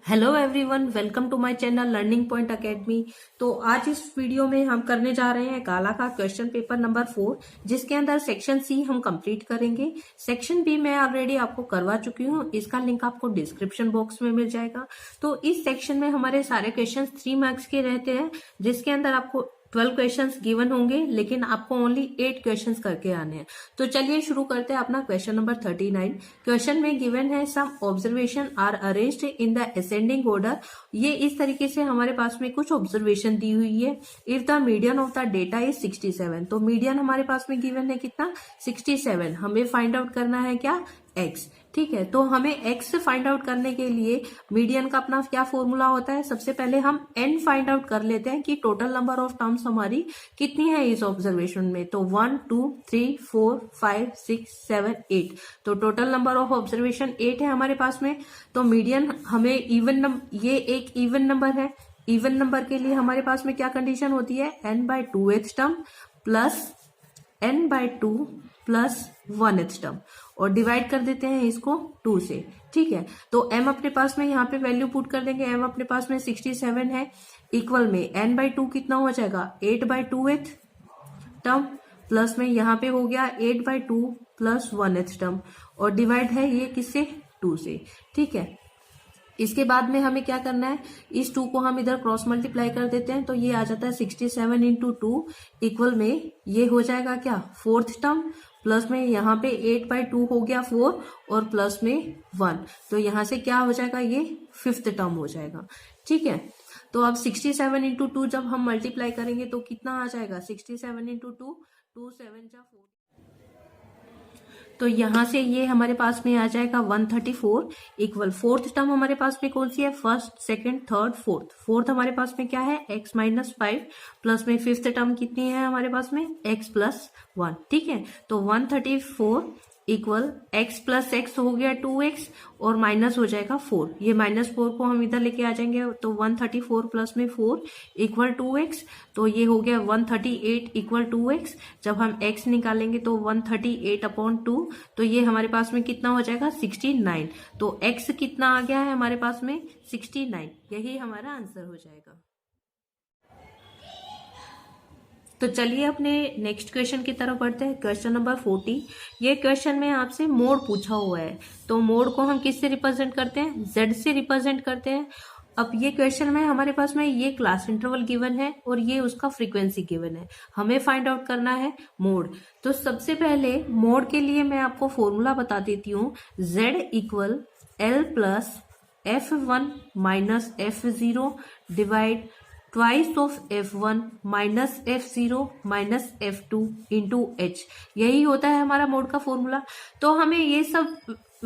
Hello everyone, welcome to my channel Learning Point Academy. तो आज इस वीडियो में हम करने जा रहे हैं काला का क्वेश्चन पेपर नंबर 4, जिसके अंदर सेक्शन सी हम कंप्लीट करेंगे। सेक्शन बी मैं ऑलरेडी आपको करवा चुकी हूँ, इसका लिंक आपको डिस्क्रिप्शन बॉक्स में मिल जाएगा। तो इस सेक्शन में हमारे सारे क्वेश्चन 3 मार्क्स के रहते हैं, जिसके अंदर आपको 12 क्वेश्चंस गिवन होंगे, लेकिन आपको ओनली 8 क्वेश्चंस करके आने हैं। तो चलिए शुरू करते हैं अपना क्वेश्चन नंबर 39। क्वेश्चन में गिवन है some observation are arranged in the ascending order. ये इस तरीके से हमारे पास में कुछ ऑब्जर्वेशन दी हुई है। If the median of the data is 67, तो मीडियन हमारे पास में गिवन है कितना, 67। हमें फाइंड आउट करना है क्या, x। ठीक है, तो हमें x फाइंड आउट करने के लिए मीडियन का अपना क्या फॉर्मूला होता है। सबसे पहले हम n फाइंड आउट कर लेते हैं कि टोटल नंबर ऑफ टर्म्स हमारी कितनी है इस ऑब्जर्वेशन में। तो 1 2 3 4 5 6 7 8, तो टोटल नंबर ऑफ ऑब्जर्वेशन 8 है हमारे पास में। तो मीडियन हमें इवन नंबर, ये एक इवन नंबर है। इवन नंबर के लिए हमारे पास में क्या कंडीशन होती है, n/2th term plus n/2 plus 1th term, और डिवाइड कर देते हैं इसको 2 से। ठीक है, तो m अपने पास में यहाँ पे वैल्यू पुट कर देंगे। m अपने पास में 67 है, इक्वल में n/2 कितना हो जाएगा, 8/2th टर्म, प्लस में यहाँ पे हो गया 8/2 प्लस 1th टर्म, और डिवाइड है ये किससे, 2 से। ठीक है, इसके बाद में हमें क्या करना है, इस 2 को हम इधर क्रॉस मल्टीप्लाई कर देते हैं, तो ये आ जाता है 67 इंटू 2, इक्वल में ये हो जाएगा क्या, 4th टर्म, प्लस में यहाँ पे 8/2 हो गया 4, और प्लस में 1, तो यहाँ से क्या हो जाएगा, ये 5th टर्म हो जाएगा। ठीक है, तो अब 67 इंटू 2 जब हम मल्टीप्लाई करेंगे तो कितना आ जाएगा, 67 इंटू 2, 2 7 जा 4, तो यहां से ये हमारे पास में आ जाएगा 134, इक्वल 4th टर्म हमारे पास में कौन सी है, first second third fourth. Fourth हमारे पास में क्या है, x माइनस 5, प्लस में 5th टर्म कितनी है हमारे पास में, x प्लस 1। ठीक है, तो 134 इक्वल x प्लस x हो गया 2x, और माइनस हो जाएगा 4। ये -4 को हम इधर लेके आ जाएंगे, तो 134 प्लस में 4 इक्वल 2x, तो ये हो गया 138 इक्वल 2x। जब हम x निकालेंगे तो 138/2, तो ये हमारे पास में कितना हो जाएगा, 69। तो x कितना आ गया है हमारे पास में, 69। यही हमारा आंसर हो जाएगा। तो चलिए अपने नेक्स्ट क्वेश्चन की तरफ बढ़ते हैं। Question number 40। ये क्वेश्चन में आपसे मोड पूछा हुआ है, तो मोड को हम किससे रिप्रेजेंट करते हैं, z से रिप्रेजेंट करते हैं। अब ये क्वेश्चन में हमारे पास में ये क्लास इंटरवल गिवन है और ये उसका फ्रीक्वेंसी गिवन है। हमें फाइंड आउट करना है मोड। तो सबसे पहले मोड के लिए मैं आपको फॉर्मूला बता देती हूँ, z equal l plus f1 minus f0 divide twice of f1 minus f0 minus f2 into h। यही होता है हमारा मोड का फॉर्मूला। तो हमें ये सब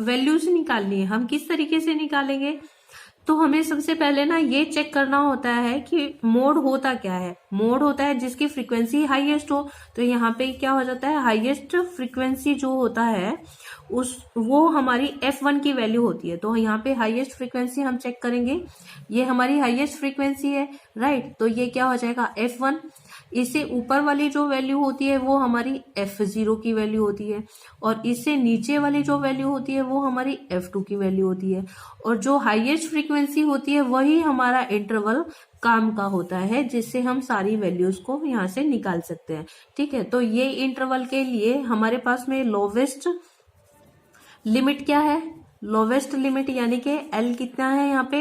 वैल्यूज निकालनी है। हम किस तरीके से निकालेंगे, तो हमें सबसे पहले ना ये चेक करना होता है कि मोड होता क्या है। मोड होता है जिसकी फ्रीक्वेंसी हाईएस्ट हो। तो यहाँ पे क्या हो जाता है, हाईएस्ट फ्रीक्वेंसी जो होता है वो हमारी f1 की वैल्यू होती है। तो यहाँ पे हाईएस्ट फ्रीक्वेंसी हम चेक करेंगे, ये हमारी हाईएस्ट फ्रीक्वेंसी है, राइट। तो ये क्या हो जाएगा, f1। इससे ऊपर वाली जो वैल्यू होती है वो हमारी f0 की वैल्यू होती है, और इससे नीचे वाली जो वैल्यू होती है वो हमारी f2 की वैल्यू होती है। और जो हाईएस्ट फ्रीक्वेंसी होती है वही हमारा इंटरवल काम का होता है, जिससे हम सारी वैल्यूज को यहाँ से निकाल सकते हैं। ठीक है, तो ये इंटरवल के लिए हमारे पास में लोवेस्ट लिमिट क्या है, लोवेस्ट लिमिट यानी कि L कितना है यहाँ पे,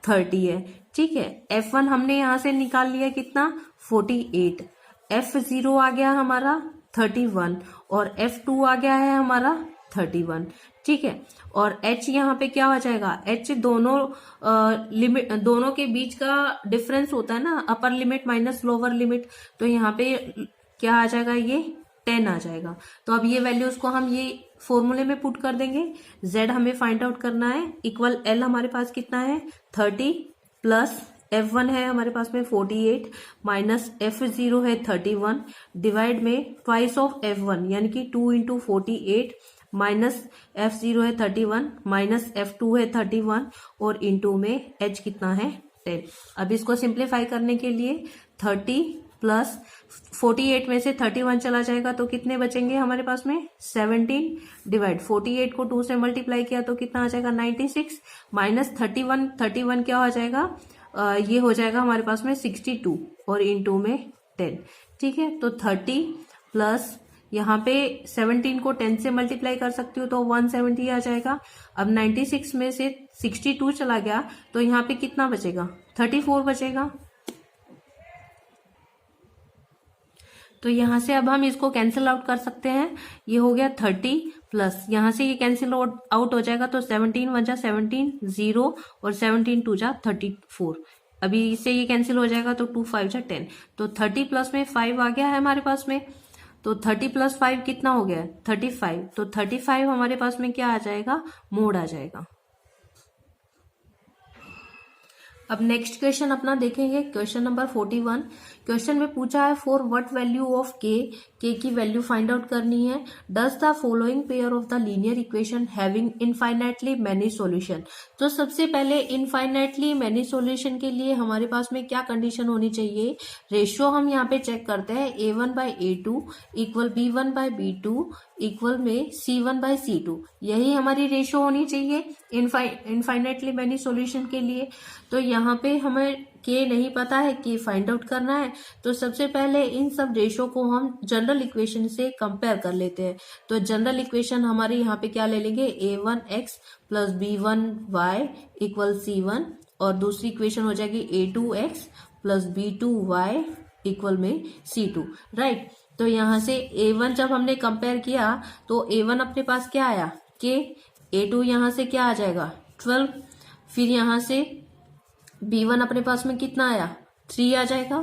30 है। ठीक है, f1 हमने यहाँ से निकाल लिया कितना, 48, f0 आ गया हमारा 31, और f2 आ गया है हमारा 31। ठीक है, और h यहाँ पे क्या हो जाएगा, h दोनों लिमिट, दोनों के बीच का डिफरेंस होता है ना, upper limit minus lower limit. तो यहाँ पे क्या आ जाएगा, ये 10 आ जाएगा। तो अब ये वैल्यूज को हम ये फॉर्मूले में पुट कर देंगे। z हमें फाइंड आउट करना है, इक्वल l हमारे पास कितना है, 30, प्लस f1 है हमारे पास में 48, माइनस f0 है 31, डिवाइड में ट्वाइस ऑफ f1 यानी कि 2 इंटू 48, माइनस f0 है 31, माइनस f2 है 31, और इंटू में h कितना है, 10। अब इसको सिंप्लीफाई करने के लिए 30 प्लस 48 में से 31 चला जाएगा तो कितने बचेंगे हमारे पास में 17 डिवाइड 48 को 2 से मल्टीप्लाई किया तो कितना आ जाएगा 96 माइनस 31 क्या हो जाएगा ये हो जाएगा हमारे पास में 62 और इनटू में 10। ठीक है, तो 30 प्लस यहाँ पे 17 को 10 से मल्टीप्लाई कर सकती हो तो 170 आ जाएगा। अब 96 में से 62 चला गया तो यहाँ पे कितना बचेगा 34 बचेगा। तो यहाँ से अब हम इसको कैंसिल आउट कर सकते हैं। ये हो गया 30 प्लस यहाँ से ये कैंसिल आउट हो जाएगा तो 17 1 जा 17 0 और 17 2 जा 34। अभी इससे ये कैंसिल हो जाएगा तो 2 5 जा 10। तो 30 प्लस में 5 आ गया है हमारे पास में। तो 30 प्लस 5 कितना हो गया 35। तो 35 हमारे पास में क्या आ जाएगा मोड आ जाएगा। अब नेक्स्ट क्वेश्चन अपना देखेंगे, क्वेश्चन नंबर 41। क्वेश्चन में पूछा है फॉर व्हाट वैल्यू ऑफ के की वैल्यू फाइंड आउट करनी है। Does the following pair of the linear equation having infinitely many solution. तो सबसे पहले इनफाइनाइटली मैनी सॉल्यूशन के लिए हमारे पास में क्या कंडीशन होनी चाहिए। रेशियो हम यहाँ पे चेक करते हैं a1/a2 इक्वल b1/b2 इक्वल में c1/c2। यही हमारी रेशियो होनी चाहिए इनफाइनाइटली मैनी सॉल्यूशन के लिए। तो यहाँ पे हमें के नहीं पता है, के फाइंड आउट करना है। तो सबसे पहले इन सब रेशो को हम जनरल इक्वेशन से कंपेयर कर लेते हैं। तो जनरल इक्वेशन हमारे यहाँ पे क्या ले लेंगे a1x plus b1y equal c1 और दूसरी इक्वेशन हो जाएगी a2x प्लस b2y इक्वल में c2। राइट, तो यहाँ से a1 जब हमने कंपेयर किया तो a1 अपने पास क्या आया k, a2 यहाँ से क्या आ जाएगा 12, फिर यहाँ से b1 अपने पास में कितना आया 3 आ जाएगा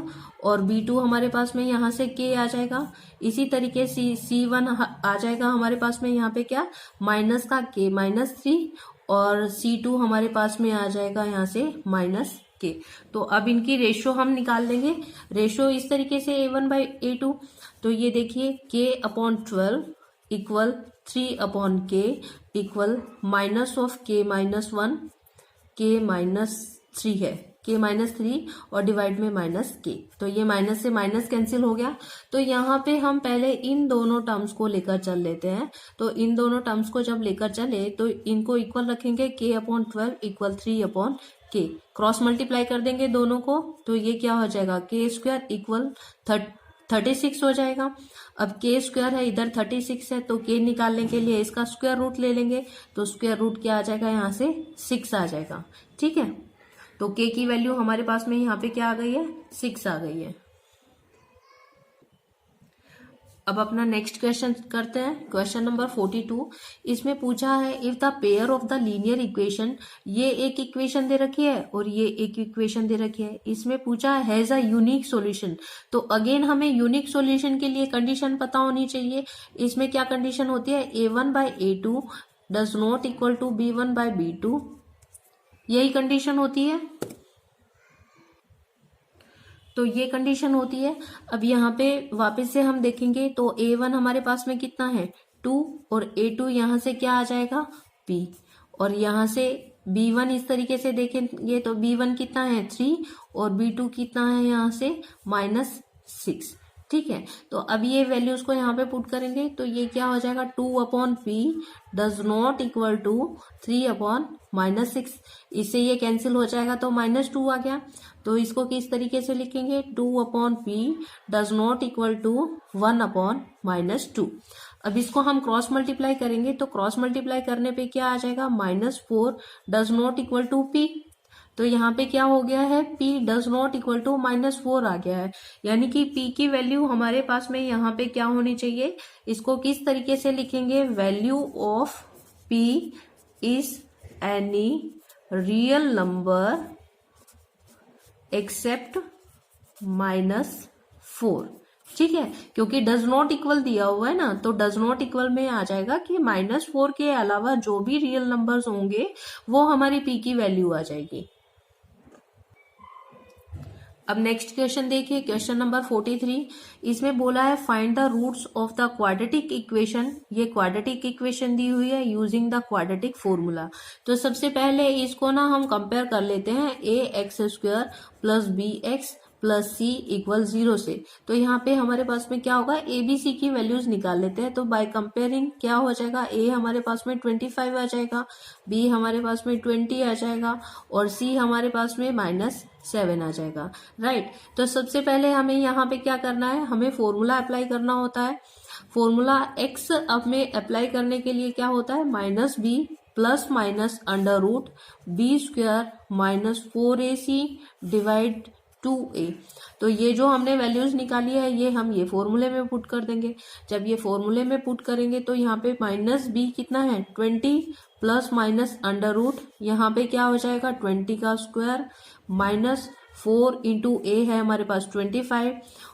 और b2 हमारे पास में यहाँ से k आ जाएगा। इसी तरीके से c1 आ जाएगा हमारे पास में यहाँ पे क्या माइनस का k -3 और c2 हमारे पास में आ जाएगा यहाँ से -k। तो अब इनकी रेशियो हम निकाल लेंगे। रेशियो इस तरीके से a1/a2। तो ये देखिए k/12 equal 3/k equal minus of k -1 k -3 है k -3 और डिवाइड में -k। तो ये माइनस से माइनस कैंसिल हो गया। तो यहाँ पे हम पहले इन दोनों टर्म्स को लेकर चल लेते हैं। तो इन दोनों टर्म्स को जब लेकर चले तो इनको इक्वल रखेंगे k/12 equal 3/k। Cross multiply कर देंगे दोनों को तो ये क्या हो जाएगा k² इक्वल 36 हो जाएगा। अब k² है इधर 36 है तो k निकालने के लिए इसका स्क्वायर रूट ले लेंगे। तो स्क्वायर रूट क्या आ जाएगा यहाँ से 6 आ जाएगा। ठीक है, तो k की वैल्यू हमारे पास में यहाँ पे क्या आ गई है 6 आ गई है। अब अपना नेक्स्ट क्वेश्चन करते हैं, क्वेश्चन नंबर 42। इसमें पूछा है if the pair of the linear equation, ये एक इक्वेशन दे रखी है और ये एक इक्वेशन दे रखी है। इसमें पूछा है हैज अ यूनिक सॉल्यूशन। तो अगेन हमें यूनिक सॉल्यूशन के लिए कंडीशन पता होनी चाहिए। इसमें क्या कंडीशन होती है a1/a2 does not equal to b1/b2, यही कंडीशन होती है। तो ये कंडीशन होती है। अब यहाँ पे वापस से हम देखेंगे तो a1 हमारे पास में कितना है 2 और a2 यहाँ से क्या आ जाएगा p और यहाँ से b1 इस तरीके से देखेंगे तो b1 कितना है 3 और b2 कितना है यहाँ से -6। ठीक है, तो अब ये वैल्यूज को यहाँ पे पुट करेंगे तो ये क्या हो जाएगा 2/p does not equal to 3/-6। इससे ये कैंसिल हो जाएगा तो -2 आ गया। तो इसको किस तरीके से लिखेंगे 2/p does not equal to 1/-2। अब इसको हम क्रॉस मल्टीप्लाई करेंगे तो क्रॉस मल्टीप्लाई करने पे क्या आ जाएगा -4 does not equal to p। तो यहाँ पे क्या हो गया है p does not equal to -4 आ गया है। यानी कि p की वैल्यू हमारे पास में यहाँ पे क्या होनी चाहिए, इसको किस तरीके से लिखेंगे value of p is any real number except -4। ठीक है, क्योंकि डज नॉट इक्वल दिया हुआ है ना, तो डज नॉट इक्वल में आ जाएगा कि -4 के अलावा जो भी रियल नंबर्स होंगे वो हमारी p की वैल्यू आ जाएगी। अब नेक्स्ट क्वेश्चन देखिए, क्वेश्चन नंबर 43। इसमें बोला है find the roots of the quadratic equation. ये क्वाड्रेटिक इक्वेशन दी हुई है यूजिंग द क्वाड्रेटिक फॉर्मूला। तो सबसे पहले इसको ना हम कंपेयर कर लेते हैं ax² प्लस bx प्लस सी इक्वल 0 से। तो यहाँ पे हमारे पास में क्या होगा, ए बी सी की वैल्यूज निकाल लेते हैं। तो बाय कंपेयरिंग क्या हो जाएगा, ए हमारे पास में 25 आ जाएगा, बी हमारे पास में 20 आ जाएगा और सी हमारे पास में -7 आ जाएगा। राइट। तो सबसे पहले हमें यहाँ पे क्या करना है, हमें फॉर्मूला अप्लाई करना होता है। फॉर्मूला एक्स अब में अप्लाई करने के लिए क्या होता है, minus b plus minus under root b square -4ac divide 2a। तो ये जो हमने वैल्यूज निकाली है ये हम ये फॉर्मूले में पुट कर देंगे। जब ये फॉर्मूले में पुट करेंगे तो यहाँ पे माइनस बी कितना है 20 प्लस माइनस अंडर रूट यहाँ पे क्या हो जाएगा 20 का स्क्वायर -4 इंटू ए है हमारे पास 25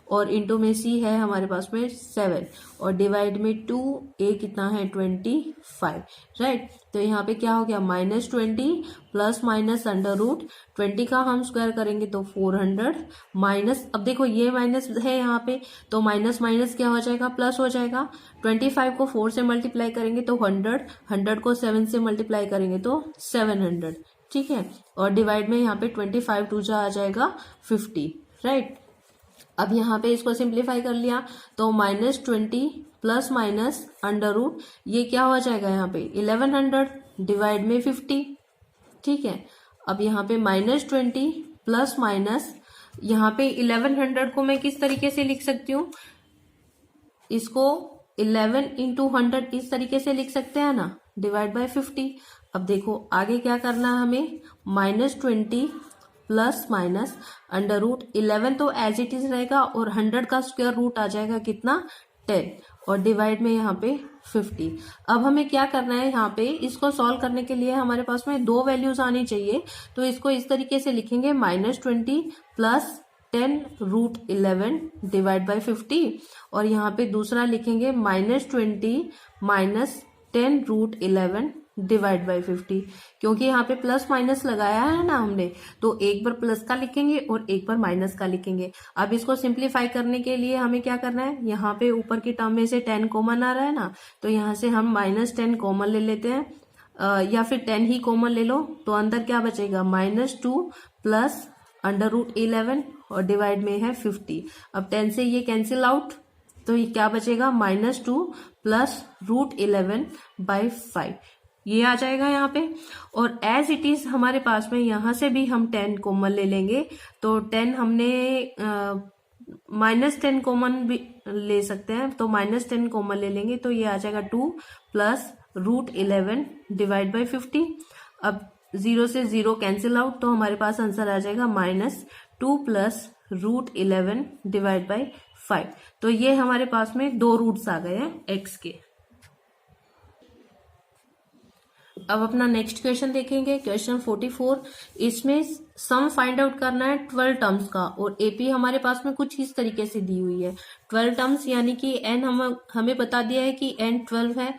और इंटू में सी है हमारे पास में 7 और डिवाइड में 2 ए कितना है 25। राइट। तो यहाँ पे क्या हो गया -20 प्लस माइनस अंडर रूट 20 का हम स्क्वायर करेंगे तो 400 माइनस, अब देखो ये माइनस है यहाँ पे तो माइनस माइनस क्या हो जाएगा प्लस हो जाएगा। 25 को 4 से मल्टीप्लाई करेंगे तो 100, 100 को 7 से मल्टीप्लाई करेंगे तो 700। ठीक है। और डिवाइड में यहाँ पे 25 टू जा आ जाएगा 50। राइट। अब यहाँ पे इसको सिंप्लीफाई कर लिया तो -20 प्लस माइनस अंडर रूट ये क्या हो जाएगा यहाँ पे 1100 डिवाइड में 50। ठीक है। अब यहाँ पे -20 प्लस माइनस यहाँ पे 1100 को मैं किस तरीके से लिख सकती हूँ, इसको 11 इंटू 100 इस तरीके से लिख सकते हैं ना, डिवाइड बाय 50। अब देखो आगे क्या करना है हमें, -20 प्लस माइनस अंडर रूट 11 तो एज इट इज रहेगा और 100 का स्क्वायर रूट आ जाएगा कितना 10 और डिवाइड में यहाँ पे 50। अब हमें क्या करना है, यहाँ पे इसको सॉल्व करने के लिए हमारे पास में दो वैल्यूज आनी चाहिए। तो इसको इस तरीके से लिखेंगे -20 प्लस 10 रूट 11 डिवाइड बाय 50 और यहाँ पे दूसरा लिखेंगे -20 माइनस 10 रूट 11 डिवाइड बाय 50। क्योंकि यहाँ पे प्लस माइनस लगाया है ना हमने, तो एक बार प्लस का लिखेंगे और एक बार माइनस का लिखेंगे। अब इसको सिंप्लीफाई करने के लिए हमें क्या करना है, यहाँ पे ऊपर की टर्म में से 10 कॉमन आ रहा है ना, तो यहाँ से हम -10 कॉमन ले लेते हैं या फिर 10 ही कॉमन ले लो। तो अंदर क्या बचेगा -2 प्लस अंडर रूट 11 और डिवाइड में है 50। अब 10 से ये कैंसिल आउट तो ये क्या बचेगा -2 प्लस रूट 11 बाय 5 ये आ जाएगा यहाँ पे। और एज इट इज हमारे पास में यहाँ से भी हम 10 कॉमन ले लेंगे तो 10 हमने -10 कॉमन भी ले सकते हैं तो -10 कॉमन ले लेंगे तो ये आ जाएगा 2 प्लस रूट 11 डिवाइड बाय 50। अब 0 से 0 कैंसिल आउट तो हमारे पास आंसर आ जाएगा -2 प्लस रूट 11 डिवाइड बाय 5। तो ये हमारे पास में दो रूट्स आ गए हैं x के। अब अपना नेक्स्ट क्वेश्चन देखेंगे, क्वेश्चन 44। इसमें सम फाइंड आउट करना है 12 टर्म्स का और एपी हमारे पास में कुछ इस तरीके से दी हुई है। 12 टर्म्स यानी कि एन हमें बता दिया है कि एन 12 है।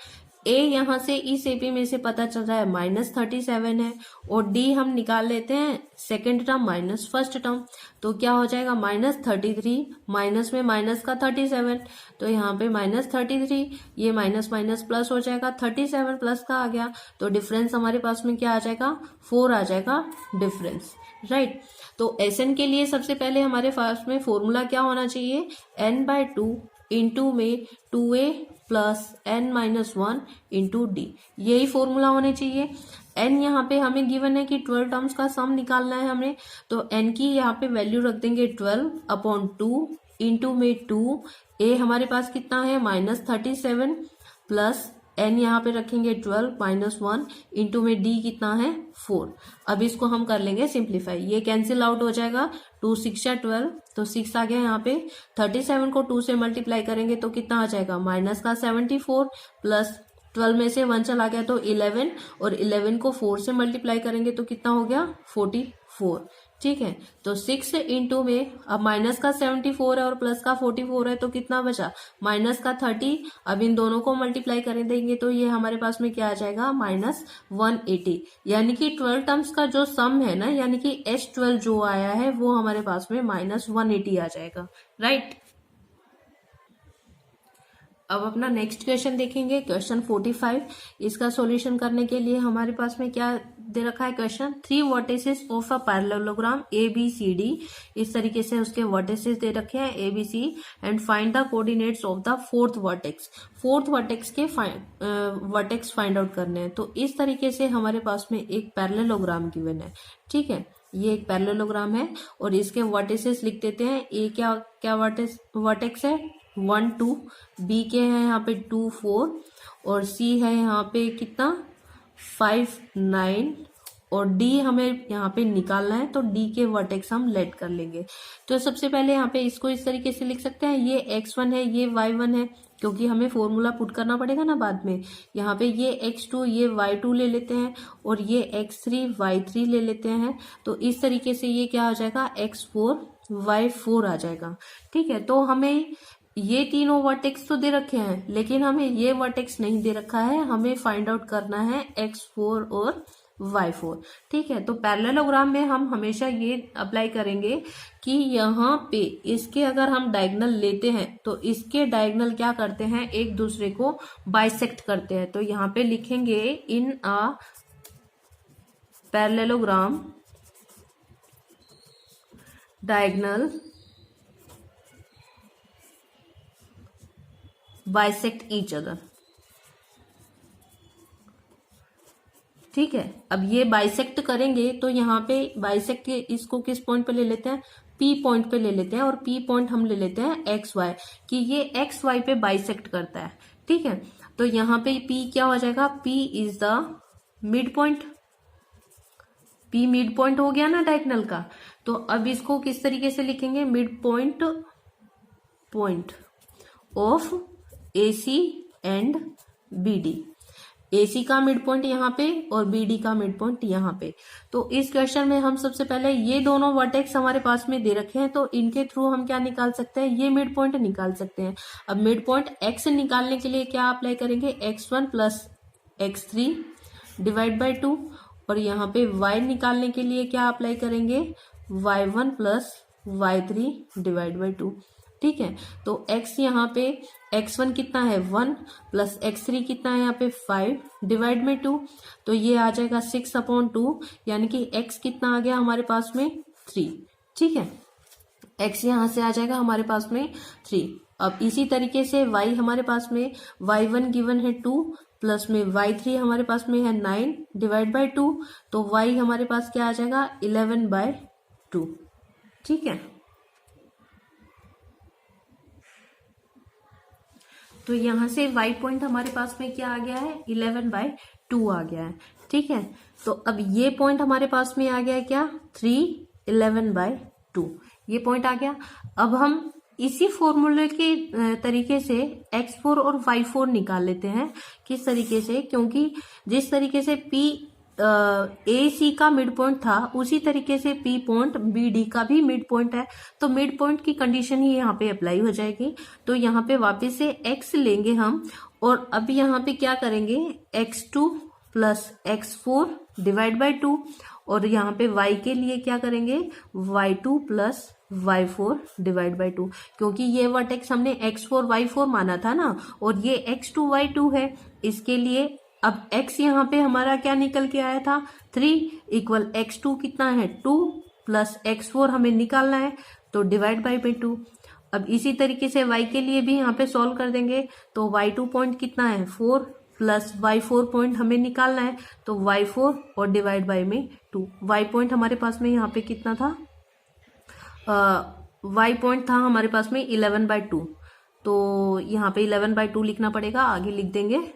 ए यहाँ से इस एपी में से पता चल रहा है -37 है और डी हम निकाल लेते हैं second term minus first term. तो क्या हो जाएगा -33 माइनस में माइनस का 37 तो यहाँ पे -33 ये माइनस माइनस प्लस हो जाएगा 37 प्लस का आ गया तो डिफरेंस हमारे पास में क्या आ जाएगा 4 आ जाएगा डिफरेंस। राइट। तो एसएन के लिए सबसे पहले हमारे पास में फॉर्मूला क्या होना चाहिए, n/2 इंटू में 2a plus n-1 into D, यही फॉर्मूला होने चाहिए। n यहाँ पे हमें गिवन है कि 12 टर्म्स का सम निकालना है हमें, तो n की यहाँ पे वैल्यू रख देंगे 12/2 इंटू में 2, a हमारे पास कितना है -37 प्लस n यहाँ पे रखेंगे 12-1 इंटू में d कितना है 4। अब इसको हम कर लेंगे सिंप्लीफाई, ये कैंसिल आउट हो जाएगा 2 6 12 तो 6 आ गया यहाँ पे। 37 को 2 से मल्टीप्लाई करेंगे तो कितना आ जाएगा माइनस का 74 प्लस 12 में से 1 चला गया तो 11 और 11 को 4 से मल्टीप्लाई करेंगे तो कितना हो गया 44। ठीक है। तो 6 इंटू में अब माइनस का 74 है और प्लस का 44 है तो कितना बचा माइनस का 30। अब इन दोनों को मल्टीप्लाई कर देंगे तो ये हमारे पास में क्या आ जाएगा -180। यानी कि 12 टर्म्स का जो सम है ना, यानी कि S12 जो आया है वो हमारे पास में -180 आ जाएगा। राइट। अब अपना नेक्स्ट क्वेश्चन देखेंगे, क्वेश्चन 45। इसका सॉल्यूशन करने के लिए हमारे पास में क्या दे रखा है question, 3 vertices of a parallelogram A B C D. इस तरीके से उसके वर्टिसेस दे रखे हैं A B C, and find the coordinates of the fourth vertex. Fourth vertex के वर्टेक्स फाइंड आउट करने हैं। तो इस तरीके से हमारे पास में एक पैरेललोग्राम गिवन है, ठीक है। ये एक पैरेललोग्राम है और इसके वर्टिसेस लिख देते हैं। ए क्या क्या वर्टेक्स है, 1 2, बी के हैं यहाँ पे 2 4, और सी है यहाँ पे कितना 5 9, और डी हमें यहाँ पे निकालना है। तो डी के वर्टेक्स हम लेट कर लेंगे। तो सबसे पहले यहाँ पे इसको इस तरीके से लिख सकते हैं, ये x1 है, ये y1 है, क्योंकि हमें फॉर्मूला पुट करना पड़ेगा ना बाद में। यहाँ पे ये x2 ये y2 ले लेते हैं, और ये x3 y3 ले लेते हैं। तो इस तरीके से ये क्या हो जाएगा, x4 y4 आ जाएगा, ठीक है। तो हमें ये तीनों वर्टेक्स तो दे रखे हैं, लेकिन हमें ये वर्टेक्स नहीं दे रखा है। हमें फाइंड आउट करना है x4 और y4, ठीक है। तो पैरेललोग्राम में हम हमेशा ये अप्लाई करेंगे कि यहाँ पे इसके अगर हम डायगोनल लेते हैं तो इसके डायगोनल क्या करते हैं, एक दूसरे को बाइसेक्ट करते हैं। तो यहाँ पे लिखेंगे in a parallelogram diagonal bisect each other, ठीक है। अब ये बाइसेक्ट करेंगे तो यहाँ पे बाइसेक्ट इसको किस पॉइंट पे ले लेते हैं, P पॉइंट पे ले लेते हैं, और P पॉइंट हम ले लेते हैं XY, कि ये XY पे बाइसेक्ट करता है, ठीक है। तो यहाँ पे P क्या हो जाएगा, P is the mid point. P mid point हो गया ना डायगोनल का। तो अब इसको किस तरीके से लिखेंगे, mid point of AC and BD। AC का मिड पॉइंट यहाँ पे और BD का मिड पॉइंट यहाँ पे। तो इस क्वेश्चन में हम सबसे पहले ये दोनों वर्टेक्स हमारे पास में दे रखे हैं, तो इनके थ्रू हम क्या निकाल सकते हैं, ये मिड पॉइंट निकाल सकते हैं। अब मिड पॉइंट X निकालने के लिए क्या अप्लाई करेंगे, x1 plus x3 divide by 2, और यहाँ पे Y निकालने के लिए क्या अप्लाई करेंगे, y1 plus y3 divide by 2, ठीक है। तो x यहाँ पे x1 कितना है 1, प्लस x3 कितना है यहाँ पे 5 डिवाइड में 2, तो ये आ जाएगा 6/2, यानी कि x कितना आ गया हमारे पास में 3, ठीक है। x यहाँ से आ जाएगा हमारे पास में 3। अब इसी तरीके से y हमारे पास में y1 गिवन है 2, प्लस में y3 हमारे पास में है 9 डिवाइड बाई 2, तो y हमारे पास क्या आ जाएगा 11/2, ठीक है। तो यहाँ से y पॉइंट हमारे पास में क्या आ गया है 11/2 आ गया है, ठीक है। तो अब ये पॉइंट हमारे पास में आ गया है क्या 3 11/2, ये पॉइंट आ गया। अब हम इसी फॉर्मूले के तरीके से x4 और y4 निकाल लेते हैं। किस तरीके से, क्योंकि जिस तरीके से AC का मिड पॉइंट था उसी तरीके से P पॉइंट BD का भी मिड पॉइंट है। तो मिड पॉइंट की कंडीशन ही यहाँ पे अप्लाई हो जाएगी। तो यहाँ पे वापस से x लेंगे हम, और अब यहाँ पे क्या करेंगे x2 plus x4 divide by 2, और यहाँ पे y के लिए क्या करेंगे y2 plus y4 divide by 2, क्योंकि ये वर्टेक्स हमने x4 y4 माना था ना, और ये x2 y2 है। इसके लिए अब x यहाँ पे हमारा क्या निकल के आया था 3 इक्वल x2 कितना है 2 प्लस x4 हमें निकालना है, तो डिवाइड बाई 2। अब इसी तरीके से y के लिए भी यहाँ पे सॉल्व कर देंगे। तो y2 पॉइंट कितना है 4 प्लस y4 पॉइंट हमें निकालना है, तो y4 और डिवाइड बाई में 2। y पॉइंट हमारे पास में यहाँ पे कितना था, y पॉइंट था हमारे पास में 11/2, तो यहाँ पे 11/2 लिखना पड़ेगा, आगे लिख देंगे।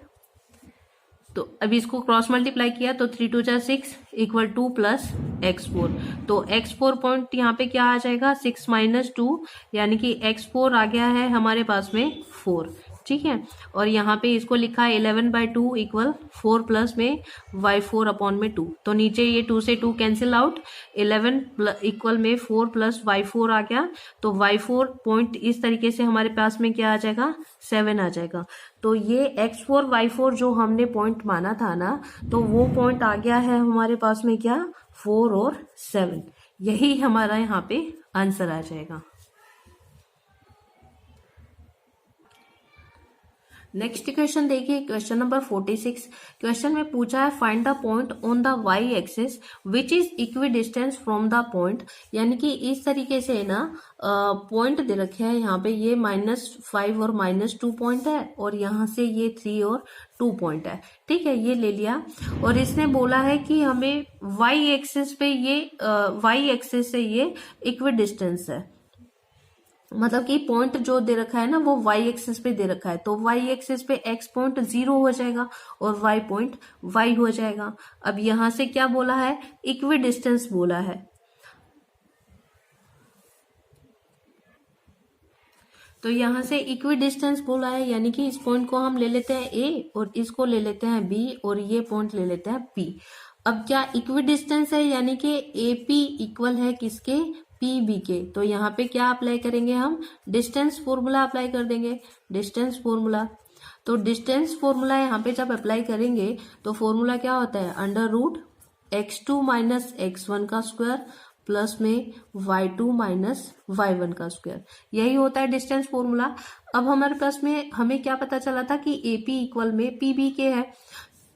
तो अभी इसको क्रॉस मल्टीप्लाई किया तो 3 2 जा 6 इक्वल 2 प्लस x4, तो x4 पॉइंट यहाँ पे क्या आ जाएगा 6 - 2, यानी कि x4 आ गया है हमारे पास में 4, ठीक है। और यहाँ पे इसको लिखा है 11/2 इक्वल 4 प्लस में y4 अपॉन में 2, तो नीचे ये 2 से 2 कैंसिल आउट, 11 इक्वल में 4 प्लस y4 आ गया। तो y4 पॉइंट इस तरीके से हमारे पास में क्या आ जाएगा 7 आ जाएगा। तो ये x4 y4 जो हमने पॉइंट माना था ना, तो वो पॉइंट आ गया है हमारे पास में क्या 4 और 7, यही हमारा यहाँ पे आंसर आ जाएगा। नेक्स्ट क्वेश्चन देखिए, क्वेश्चन नंबर 46। क्वेश्चन में पूछा है find the point on the Y axis which is equidistant from the point. यानी कि इस तरीके से ना पॉइंट दे रखे हैं, यहाँ पे ये -5 और -2 पॉइंट है, और यहाँ से ये 3 और 2 पॉइंट है। ठीक है, ये ले लिया। और इसने बोला है कि हमें वाई एक्सिस पे ये वाई एक्सिस से ये इक्वी डिस्टेंस है, मतलब कि पॉइंट जो दे रखा है ना वो वाई एक्सिस पे दे रखा है, तो वाई एक्सिस पे एक्स पॉइंट 0 हो जाएगा और वाई पॉइंट वाई हो जाएगा। अब यहां से क्या बोला है, इक्वी डिस्टेंस बोला है। तो यहां से इक्वी डिस्टेंस बोला है, यानी कि इस पॉइंट को हम ले लेते हैं ए और इसको ले लेते हैं बी और ये पॉइंट ले लेते हैं पी। अब क्या इक्वी डिस्टेंस है, यानी कि ए पी इक्वल है किसके, पी बी के। तो यहाँ पे क्या अप्लाई करेंगे, हम डिस्टेंस फॉर्मूला अप्लाई कर देंगे, डिस्टेंस फॉर्मूला। तो डिस्टेंस फॉर्मूला यहाँ पे जब अप्लाई करेंगे तो फॉर्मूला क्या होता है, √x2 - x1 का स्क्वायर प्लस में y2 - y1 का स्क्वायर, यही होता है डिस्टेंस फॉर्मूला। अब हमारे पास में हमें क्या पता चला था कि AP इक्वल में PB के है,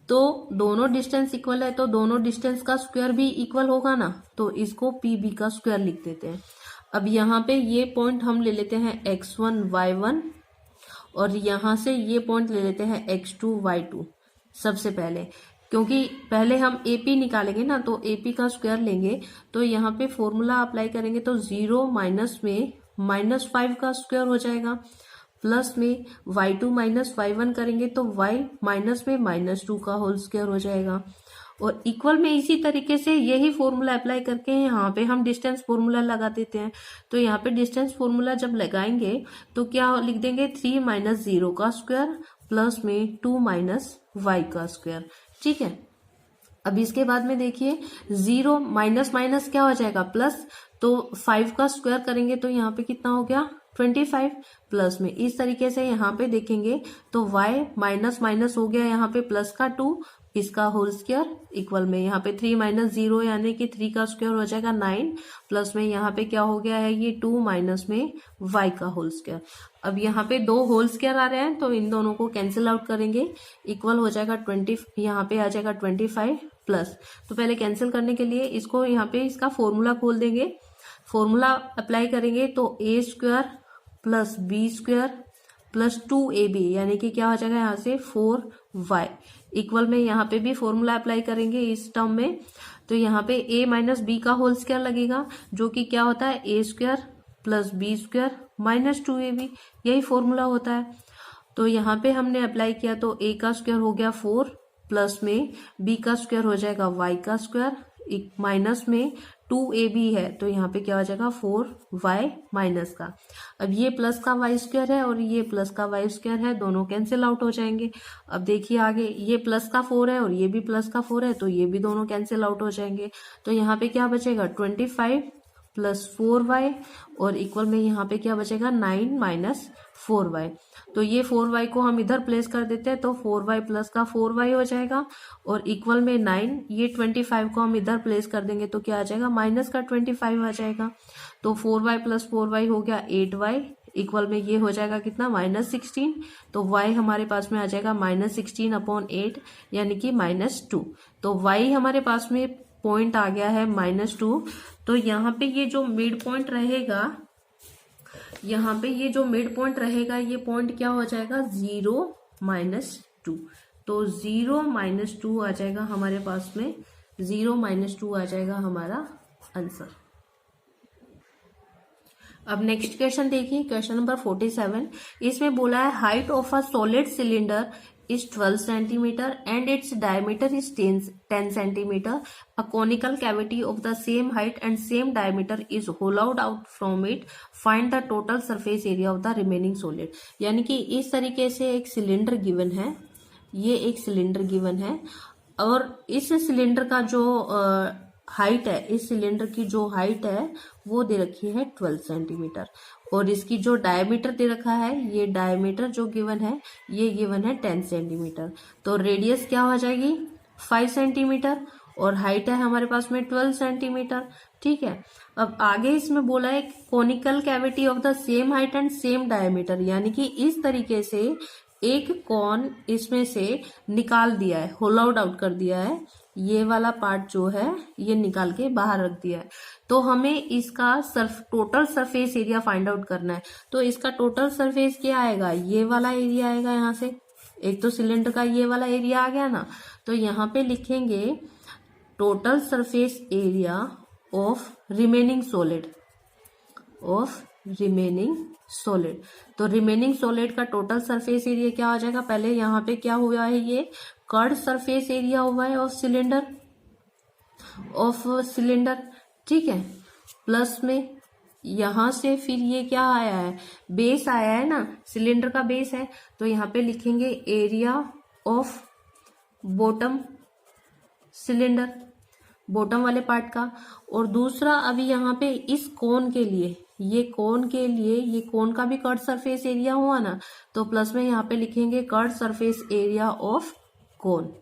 तो दोनों डिस्टेंस इक्वल है तो दोनों डिस्टेंस का स्क्वायर भी इक्वल होगा ना, तो इसको PB का स्क्वायर लिख देते हैं। अब यहाँ पे ये पॉइंट हम ले लेते हैं x1 y1 और यहाँ से ये पॉइंट ले लेते हैं x2 y2 सबसे पहले, क्योंकि पहले हम AP निकालेंगे ना, तो AP का स्क्वायर लेंगे। तो यहाँ पे फॉर्मूला अप्लाई करेंगे तो 0 माइनस में -5 का स्क्वायर हो जाएगा, प्लस में y2 - y1 करेंगे तो y माइनस में -2 का होल स्क्वायर हो जाएगा, और इक्वल में इसी तरीके से यही फॉर्मूला अप्लाई करके यहाँ पे हम डिस्टेंस फॉर्मूला लगा देते हैं। तो यहाँ पे डिस्टेंस फॉर्मूला जब लगाएंगे तो क्या लिख देंगे, 3 - 0 का स्क्वायर प्लस में 2 - y का स्क्वायर। ठीक है, अब इसके बाद में देखिए 0 माइनस माइनस क्या हो जाएगा, प्लस, तो 5 का स्क्वायर करेंगे तो यहाँ पे कितना हो गया, 25 प्लस में। इस तरीके से यहाँ पे देखेंगे तो y माइनस माइनस हो गया, यहाँ पे प्लस का 2 इसका होल स्क्वायर इक्वल में यहाँ पे 3 - 0 यानी कि 3 का स्क्वायर हो जाएगा 9, प्लस में यहाँ पे क्या हो गया है, ये 2 माइनस में y का होल स्क्वायर। अब यहाँ पे 2 होल स्क्वायर आ रहे हैं तो इन दोनों को कैंसिल आउट करेंगे, इक्वल हो जाएगा 20, यहाँ पे आ जाएगा 25 प्लस। तो पहले कैंसिल करने के लिए इसको यहाँ पे इसका फॉर्मूला खोल देंगे, फॉर्मूला अप्लाई करेंगे तो a² plus b² plus 2ab यानी कि क्या हो जाएगा यहाँ से 4y, इक्वल में यहाँ पे भी फॉर्मूला अप्लाई करेंगे इस टर्म में, तो यहाँ पे a - b का होल स्क्वायर लगेगा, जो कि क्या होता है a² plus b² minus 2ab, यही फॉर्मूला होता है। तो यहाँ पे हमने अप्लाई किया तो a का स्क्वायर हो गया 4 प्लस में b का स्क्वायर हो जाएगा y का स्क्वायर माइनस में 2ab है, तो यहाँ पे क्या हो जाएगा 4y माइनस का। अब ये प्लस का y स्क्वायर है और ये प्लस का y स्क्वायर है, दोनों कैंसिल आउट हो जाएंगे। अब देखिए आगे, ये प्लस का 4 है और ये भी प्लस का 4 है, तो ये भी दोनों कैंसिल आउट हो जाएंगे। तो यहाँ पे क्या बचेगा, 25 प्लस 4y और इक्वल में यहाँ पे क्या बचेगा, 9 माइनस 4y। तो ये 4y को हम इधर प्लेस कर देते हैं तो 4y प्लस का 4y हो जाएगा, और इक्वल में 9, ये 25 को हम इधर प्लेस कर देंगे तो क्या आ जाएगा, माइनस का 25 आ जाएगा। तो 4y प्लस 4y हो गया 8y, इक्वल में ये हो जाएगा कितना, -16। तो y हमारे पास में आ जाएगा -16/8 यानी कि -2। तो y हमारे पास में पॉइंट आ गया है -2। तो यहाँ पे ये जो मिड पॉइंट रहेगा, यहाँ पे ये जो मिड पॉइंट रहेगा, ये पॉइंट क्या हो जाएगा, 0 - 2। तो 0 - 2 आ जाएगा हमारे पास में, 0 - 2 आ जाएगा हमारा आंसर। अब नेक्स्ट क्वेश्चन देखिए, क्वेश्चन नंबर 47। इसमें बोला है height of a solid cylinder is 12 centimeter and its diameter is 10 centimeter. A conical cavity of the same height and same diameter is hollowed out from it. Find the total surface area of the remaining solid. यानी कि इस तरीके से एक cylinder given है, ये एक cylinder given है, और इस सिलेंडर का जो हाइट है, इस सिलेंडर की जो हाइट है वो दे रखी है 12 सेंटीमीटर, और इसकी जो डायमीटर दे रखा है, ये डायमीटर जो गिवन है ये गिवन है 10 सेंटीमीटर। तो रेडियस क्या हो जाएगी, 5 सेंटीमीटर, और हाइट है हमारे पास में 12 सेंटीमीटर। ठीक है, अब आगे इसमें बोला है conical cavity of the same height and same diameter, यानी कि इस तरीके से एक कॉन इसमें से निकाल दिया है, होल आउट कर दिया है, ये वाला पार्ट जो है ये निकाल के बाहर रख दिया है। तो हमें इसका total surface area find out करना है। तो इसका टोटल सरफेस क्या आएगा, ये वाला एरिया आएगा। यहाँ से एक तो सिलेंडर का ये वाला एरिया आ गया ना, तो यहाँ पे लिखेंगे total surface area of remaining solid. तो रिमेनिंग सॉलिड का टोटल सरफेस एरिया क्या आ जाएगा, पहले यहाँ पे क्या हुआ है, ये कर्ड सरफेस एरिया हुआ है ऑफ सिलेंडर, ठीक है। प्लस में यहां से फिर ये क्या आया है, बेस आया है ना, सिलेंडर का बेस है, तो यहाँ पे लिखेंगे area of bottom cylinder, bottom वाले पार्ट का। और दूसरा अभी यहाँ पे इस कोन के लिए, ये कोन का भी कर्ड सरफेस एरिया हुआ ना, तो प्लस में यहाँ पे लिखेंगे curved surface area of cone,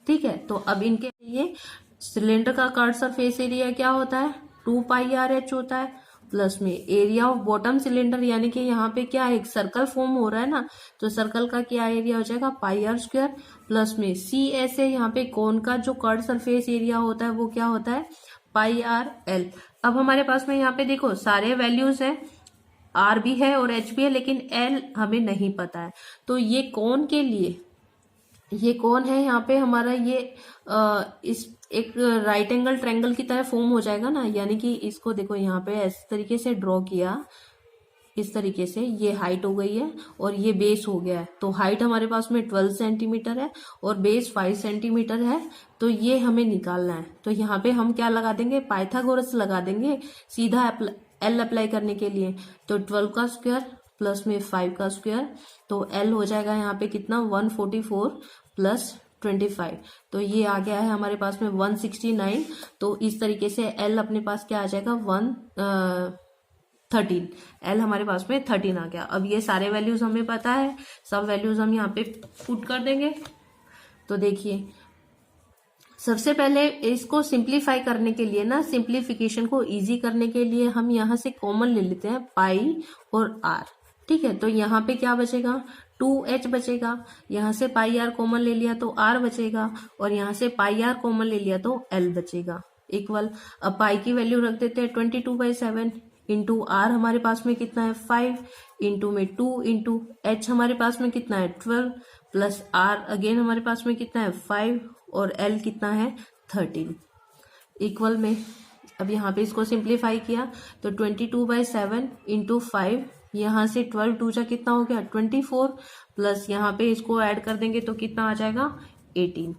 ठीक है। तो अब इनके लिए सिलेंडर का कर्ड सरफेस एरिया क्या होता है, 2πRH होता है, प्लस में एरिया ऑफ बॉटम सिलेंडर, यानी कि यहाँ पे क्या है, एक सर्कल फॉर्म हो रहा है ना, तो सर्कल का क्या एरिया हो जाएगा, πr², प्लस में CS है, यहाँ पे कोन का जो कर्ड सरफेस एरिया होता है वो क्या होता है, πRL। अब हमारे पास में यहाँ पे देखो सारे वैल्यूज है, R भी है और H भी है, लेकिन L हमें नहीं पता है। तो ये कोन के लिए, ये कौन है यहाँ पे हमारा, ये इस एक राइट एंगल ट्रायंगल की तरह फॉर्म हो जाएगा ना, यानी कि इसको देखो यहाँ पे इस तरीके से ड्रॉ किया, इस तरीके से ये हाइट हो गई है और ये बेस हो गया है। तो हाइट हमारे पास में 12 सेंटीमीटर है और बेस 5 सेंटीमीटर है, तो ये हमें निकालना है। तो यहाँ पे हम क्या लगा देंगे, पाइथागोरस लगा देंगे सीधा एल अप्लाई करने के लिए। तो 12 का स्क्वायर प्लस में 5 का स्क्वायर, तो एल हो जाएगा यहाँ पे कितना, 144 प्लस 25, तो ये आ गया है हमारे पास में 169। तो इस तरीके से एल अपने पास क्या आ जाएगा, 13, एल हमारे पास में 13 आ गया। अब ये सारे वैल्यूज हमें पता है, सब वैल्यूज हम यहाँ पे पुट कर देंगे। तो देखिए सबसे पहले इसको सिंप्लीफाई करने के लिए ना, सिंप्लीफिकेशन को इजी करने के लिए हम यहाँ से कॉमन ले लेते हैं पाई और आर, ठीक है। तो यहाँ पे क्या बचेगा, 2h बचेगा, यहाँ से पाई आर कॉमन ले लिया तो r बचेगा, और यहाँ से पाई आर कॉमन ले लिया तो l बचेगा, इक्वल। अब पाई की वैल्यू रख देते हैं 22/7 इंटू आर हमारे पास में कितना है 5, इंटू में 2 इंटू h हमारे पास में कितना है 12, प्लस r अगेन हमारे पास में कितना है 5, और l कितना है 13, इक्वल में। अब यहाँ पे इसको सिंप्लीफाई किया तो 22/7 इंटू 5, यहाँ से 12 2 जा कितना हो गया 24, प्लस यहाँ पे इसको ऐड कर देंगे तो कितना आ जाएगा 18।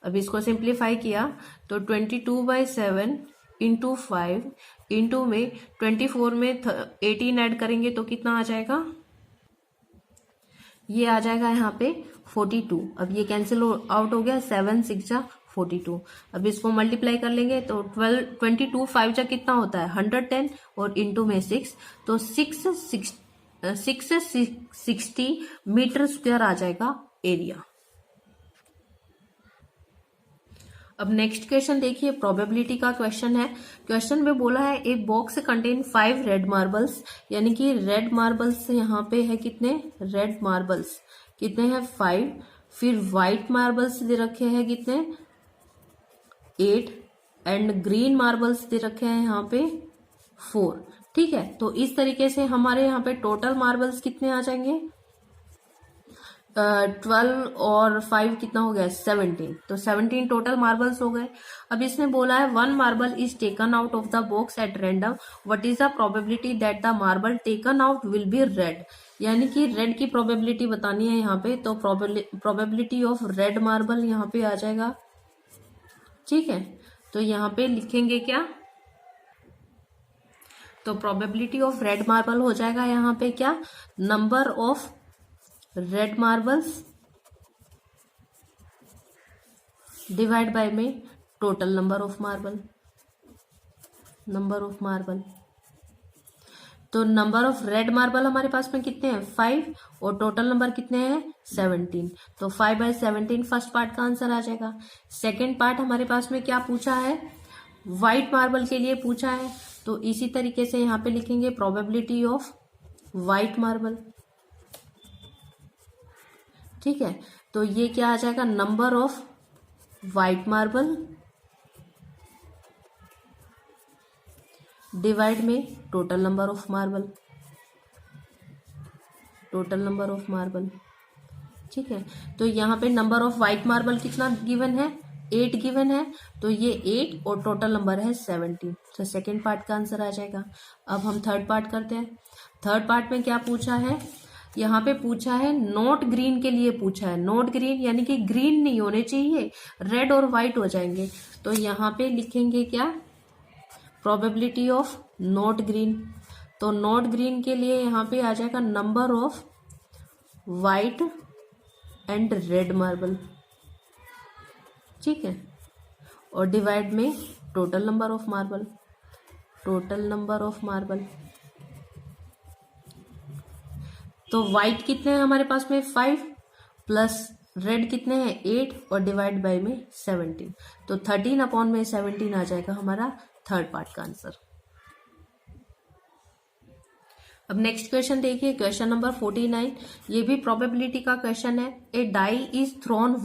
अब इसको सिंप्लीफाई किया तो 22/7 इंटू 5 इंटू में 24 में 18 ऐड करेंगे तो कितना आ जाएगा, ये आ जाएगा यहाँ पे 42। अब ये कैंसिल आउट हो गया, 7 6 जा 42। अब इसको मल्टीप्लाई कर लेंगे तो 22 5 जा कितना होता है 110, और इंटू में 6, तो 660 मीटर स्क्वायर आ जाएगा एरिया। अब नेक्स्ट क्वेश्चन देखिए, प्रोबेबिलिटी का क्वेश्चन है। क्वेश्चन में बोला है a box contain 5 red marbles, यानी कि रेड मार्बल्स यहाँ पे है कितने, रेड मार्बल्स कितने हैं 5, फिर व्हाइट मार्बल्स दे रखे हैं कितने 8, एंड ग्रीन मार्बल्स दे रखे हैं यहाँ पे 4, ठीक है। तो इस तरीके से हमारे यहाँ पे टोटल मार्बल्स कितने आ जाएंगे, 12 और 5 कितना हो गया 17, तो 17 टोटल मार्बल्स हो गए। अब इसने बोला है 1 marble is taken out of the box at random, what is the probability that the marble taken out will be red, यानी कि रेड की प्रोबेबिलिटी बतानी है यहाँ पे। तो प्रोबेबिलिटी ऑफ रेड मार्बल यहाँ पे आ जाएगा, ठीक है। तो यहाँ पे लिखेंगे क्या, तो प्रोबेबिलिटी ऑफ रेड मार्बल हो जाएगा यहाँ पे क्या, number of red marbles divide by में टोटल नंबर ऑफ मार्बल, तो नंबर ऑफ रेड मार्बल हमारे पास में कितने हैं 5, और टोटल नंबर कितने हैं 17, तो 5/17 फर्स्ट पार्ट का आंसर आ जाएगा। सेकेंड पार्ट हमारे पास में क्या पूछा है, व्हाइट मार्बल के लिए पूछा है, तो इसी तरीके से यहाँ पे लिखेंगे प्रोबेबिलिटी ऑफ व्हाइट मार्बल ठीक है, तो ये क्या आ जाएगा, number of white marble divide में total number of marble, total number of marble. ठीक है, तो यहाँ पे नंबर ऑफ व्हाइट मार्बल कितना गिवन है, 8 गिवन है, तो ये 8 और टोटल नंबर है 17, तो सेकेंड पार्ट का आंसर आ जाएगा। अब हम थर्ड पार्ट करते हैं। थर्ड पार्ट में क्या पूछा है, यहाँ पे पूछा है नॉट ग्रीन के लिए पूछा है। नॉट ग्रीन यानी कि ग्रीन नहीं होने चाहिए, रेड और व्हाइट हो जाएंगे, तो यहाँ पे लिखेंगे क्या, प्रोबेबिलिटी ऑफ नॉट ग्रीन। तो नॉट ग्रीन के लिए यहाँ पे आ जाएगा number of white and red marble. ठीक है, और डिवाइड में total number of marble, total number of marble. तो व्हाइट कितने हैं हमारे पास में 5 प्लस रेड कितने हैं 8 और डिवाइड बाय में 17, तो 13 अपॉन में 17 आ जाएगा हमारा थर्ड पार्ट का आंसर। अब नेक्स्ट क्वेश्चन देखिए, क्वेश्चन नंबर 49, ये भी प्रोबेबिलिटी का क्वेश्चन है। A die is thrown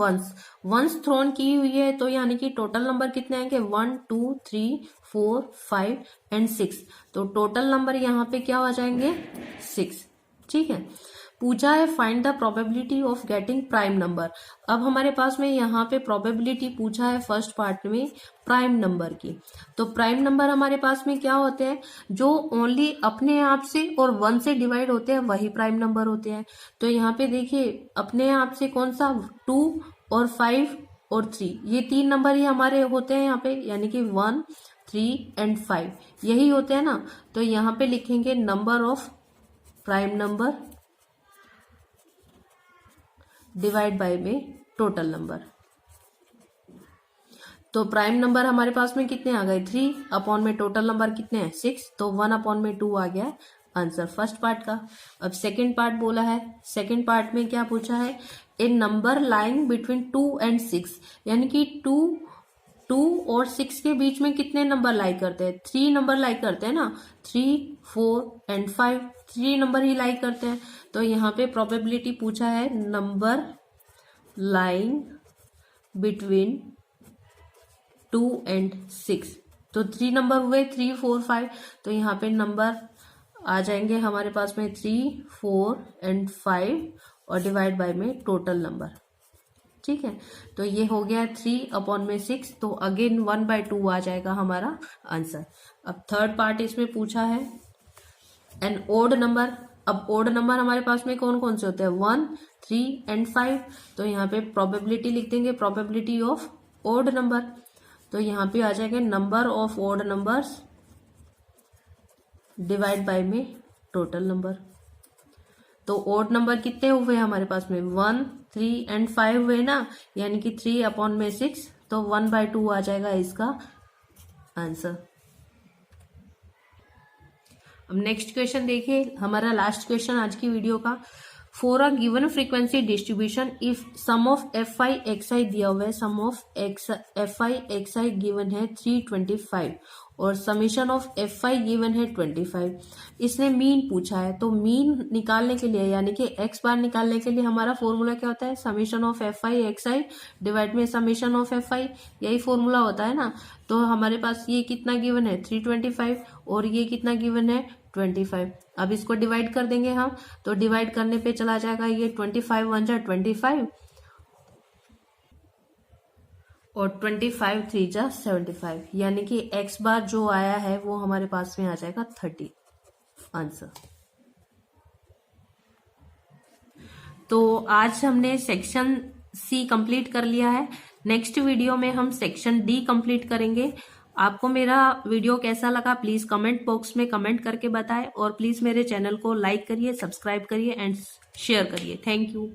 once thrown की हुई है, तो यानी कि टोटल नंबर कितने आएंगे 1 2 3 4 5 एंड 6, तो टोटल नंबर यहाँ पे क्या हो जाएंगे 6। ठीक है, पूछा है find the probability of getting prime number. अब हमारे पास में यहाँ पे प्रोबेबिलिटी पूछा है फर्स्ट पार्ट में प्राइम नंबर की। तो प्राइम नंबर हमारे पास में क्या होते हैं, जो ओनली अपने आप से और 1 से डिवाइड होते हैं वही प्राइम नंबर होते हैं। तो यहाँ पे देखिए अपने आप से कौन सा 2 और 5 और 3, ये 3 नंबर ही हमारे होते हैं यहाँ पे, यानी कि 1 3 एंड 5 यही होते हैं ना। तो यहाँ पे लिखेंगे number of prime number divide by में टोटल नंबर। तो प्राइम नंबर हमारे पास में कितने आ गए 3 अपॉन में टोटल नंबर कितने हैं 6, तो 1 अपॉन में 2 आ गया आंसर फर्स्ट पार्ट का। अब सेकंड पार्ट बोला है, सेकंड पार्ट में क्या पूछा है, ए नंबर लाइंग बिटवीन 2 एंड 6, यानी कि 2 और 6 के बीच में कितने नंबर लाइक करते हैं, 3 नंबर लाइक करते हैं ना, 3 4 एंड 5, 3 नंबर ही लाइक करते हैं। तो यहाँ पे प्रोबेबिलिटी पूछा है नंबर लाइंग बिटवीन 2 एंड 6, तो 3 नंबर हुए 3 4 5, तो यहाँ पे नंबर आ जाएंगे हमारे पास में 3 4 एंड 5 और डिवाइड बाय में टोटल नंबर। ठीक है, तो ये हो गया 3 अपॉन में 6, तो अगेन 1/2 आ जाएगा हमारा आंसर। अब थर्ड पार्ट इसमें पूछा है एन ओड नंबर। अब ओड नंबर हमारे पास में कौन कौन से होते हैं 1 3 एंड 5, तो यहाँ पे प्रोबेबिलिटी लिख देंगे, प्रोबेबिलिटी ऑफ ओड नंबर। तो यहाँ पे आ जाएंगे number of odd numbers divide by में टोटल नंबर। तो ओड नंबर कितने हुए हमारे पास में 1 3 एंड 5 हुए ना, यानी कि 3 अपॉन में 6, तो 1/2 आ जाएगा इसका आंसर। अब नेक्स्ट क्वेश्चन देखिए, हमारा लास्ट क्वेश्चन आज की वीडियो का। For a given frequency distribution if sum of fi xi दिया हुआ है, sum of fi xi given है 325 और समीशन ऑफ fi गिवन है 25। इसने मीन पूछा है, तो मीन निकालने के लिए यानी कि x बार निकालने के लिए हमारा फॉर्मूला क्या होता है, summation of fi xi divide में समीशन ऑफ fi, यही फॉर्मूला होता है ना। तो हमारे पास ये कितना गिवन है 325 और ये कितना गिवन है 25। अब इसको डिवाइड कर देंगे हम, तो डिवाइड करने पे चला जाएगा ये 25 1 जा 25 और 25 3 जा 75, यानी कि x बार जो आया है वो हमारे पास में आ जाएगा 30 आंसर। तो आज हमने सेक्शन सी कंप्लीट कर लिया है। नेक्स्ट वीडियो में हम सेक्शन डी कंप्लीट करेंगे। आपको मेरा वीडियो कैसा लगा प्लीज कमेंट बॉक्स में कमेंट करके बताएं और प्लीज मेरे चैनल को लाइक करिए, सब्सक्राइब करिए एंड शेयर करिए। Thank you.